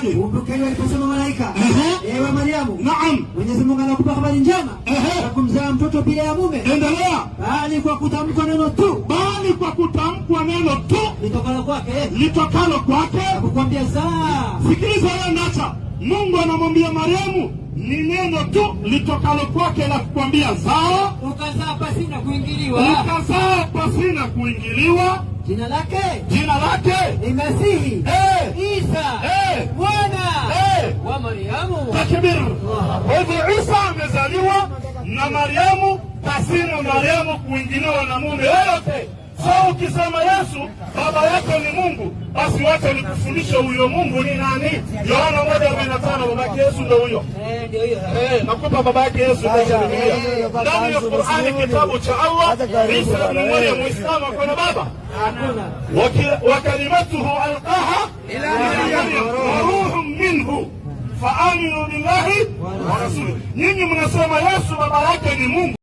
inasemaje? Kumbukeni waliposema malaika, ewe Mariamu, naam, Mwenyezi Mungu anakupa habari njema ya kumzaa mtoto bila ya mume. Endelea. Bali kwa kutamkwa neno tu. Bali kwa kutamkwa neno tu litokalo kwake kukwambia zaa. Sikiliza wewe Ndacha, Mungu anamwambia Mariamu ni neno tu litokalo kwake la kukwambia zaa. Ukazaa pasina kuingiliwa. Ukazaa pasina kuingiliwa. Jina lake ni Masihi Isa mwana wa Mariamu. Takbir. Hivi Isa amezaliwa na Mariamu pasina Mariamu kuingiliwa na mume yoyote. So ukisema Yesu baba yake ni Mungu, basi wacha nikufundishe huyo Mungu ni nani. Yohana 1:15, babake Yesu ndio huyo. Ndio hiyo. Nakupa babake Yesu ndio ndani ya Qur'ani, kitabu cha Allah. Isa ibn Maryam Muislamu kuna baba? Hakuna. Wa kalimatuhu alqaha ila Maryam wa ruhun minhu fa aminu billahi wa rasulihi. Nyinyi mnasema Yesu baba yake ni Mungu.